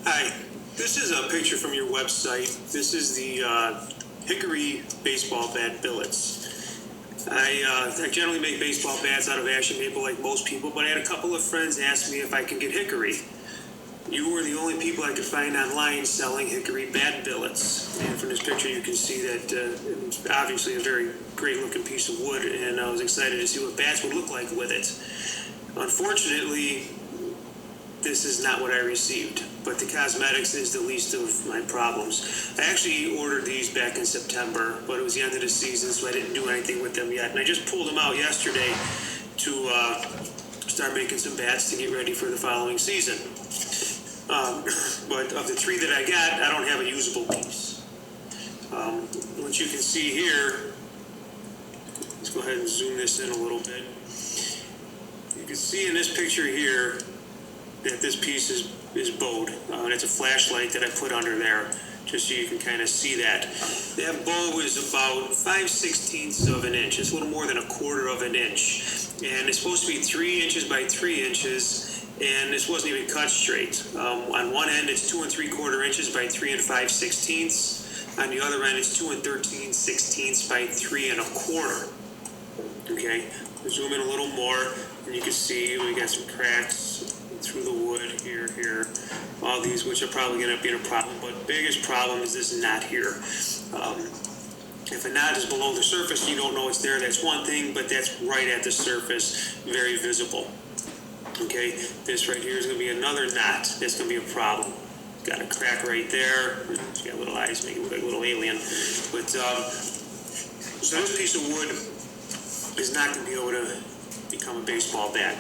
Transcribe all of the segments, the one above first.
Hi, this is a picture from your website. This is the Hickory baseball bat billets. I generally make baseball bats out of ashen maple like most people, but I had a couple of friends ask me if I can get hickory. You were the only people I could find online selling hickory bat billets. And from this picture you can see that it's obviously a very great looking piece of wood, and I was excited to see what bats would look like with it. Unfortunately, this is not what I received, but the cosmetics is the least of my problems. I actually ordered these back in September, but it was the end of the season, so I didn't do anything with them yet. And I just pulled them out yesterday to start making some bats to get ready for the following season. But of the three that I got, I don't have a usable piece. What you can see here, let's go ahead and zoom this in a little bit. You can see in this picture here that this piece is bowed, and it's a flashlight that I put under there just so you can kind of see that. That bow is about 5/16 of an inch. It's a little more than 1/4 of an inch, and it's supposed to be 3 inches by 3 inches, and this wasn't even cut straight. On one end it's 2 3/4 inches by 3 5/16. On the other end it's 2 13/16 by 3 1/4. Okay, we'll zoom in a little more, and you can see we got some cracks through the wood here, all these, which are probably going to be a problem, but biggest problem is this knot here. If a knot is below the surface, you don't know it's there, that's one thing, but that's right at the surface, very visible. Okay, this right here is going to be another knot. That's going to be a problem. Got a crack right there. It's got little eyes, making it look like a little alien. But so this piece of wood is not going to be able to become a baseball bat.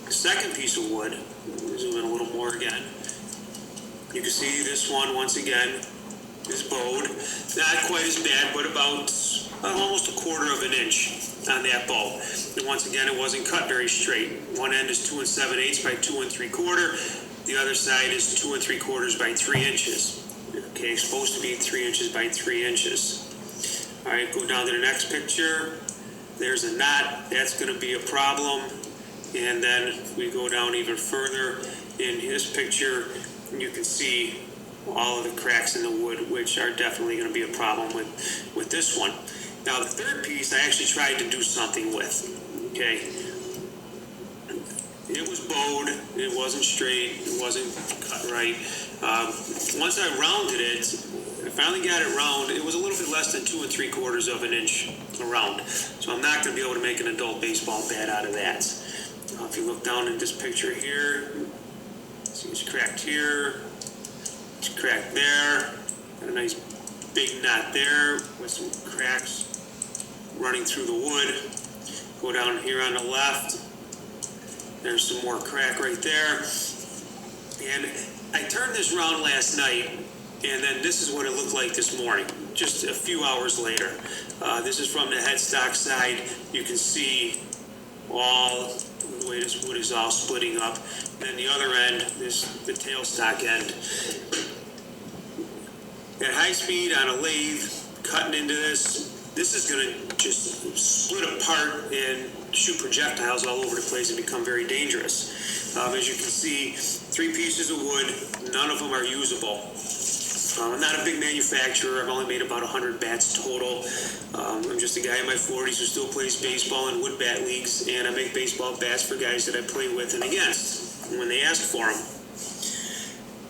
The second piece of wood, zoom in a little more again. You can see this one once again is bowed. Not quite as bad, but about almost 1/4 of an inch on that bow. And once again, it wasn't cut very straight. One end is 2 7/8 by 2 3/4. The other side is 2 3/4 by 3 inches. Okay, it's supposed to be 3 inches by 3 inches. All right, go down to the next picture. There's a knot. That's going to be a problem. And then if we go down even further in this picture, you can see all of the cracks in the wood, which are definitely going to be a problem with this one. Now the third piece I actually tried to do something with. Okay, it was bowed, it wasn't straight, it wasn't cut right. Once I rounded it, I finally got it round. It was a little bit less than 2 3/4 of an inch around, so I'm not going to be able to make an adult baseball bat out of that. If you look down at this picture here, see it's cracked here, it's cracked there, got a nice big knot there with some cracks running through the wood. Go down here on the left, there's some more crack right there. And I turned this around last night, and then this is what it looked like this morning, just a few hours later. This is from the headstock side. You can see all the way this wood is all splitting up. Then the other end is the tailstock end. At high speed on a lathe, cutting into this is going to just split apart and shoot projectiles all over the place and become very dangerous. As you can see, 3 pieces of wood, none of them are usable. I'm not a big manufacturer. I've only made about 100 bats total. I'm just a guy in my 40s who still plays baseball in wood bat leagues, and I make baseball bats for guys that I play with and against when they ask for them.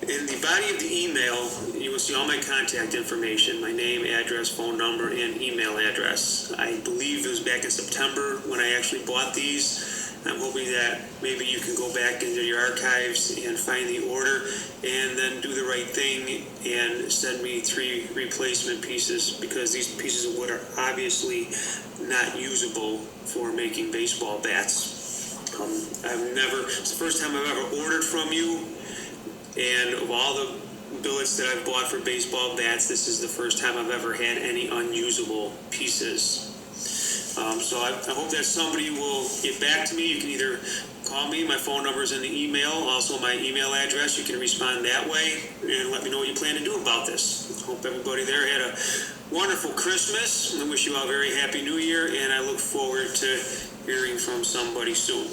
In the body of the email, you will see all my contact information, my name, address, phone number, and email address. I believe it was back in September when I actually bought these. I'm hoping that maybe you can go back into your archives and find the order and then do the right thing and send me 3 replacement pieces, because these pieces of wood are obviously not usable for making baseball bats. It's the first time I've ever ordered from you, and of all the billets that I've bought for baseball bats, this is the first time I've ever had any unusable pieces. So I hope that somebody will get back to me. You can either call me, my phone number is in the email, also my email address. You can respond that way and let me know what you plan to do about this. I hope everybody there had a wonderful Christmas. I wish you all a very happy New Year, and I look forward to hearing from somebody soon.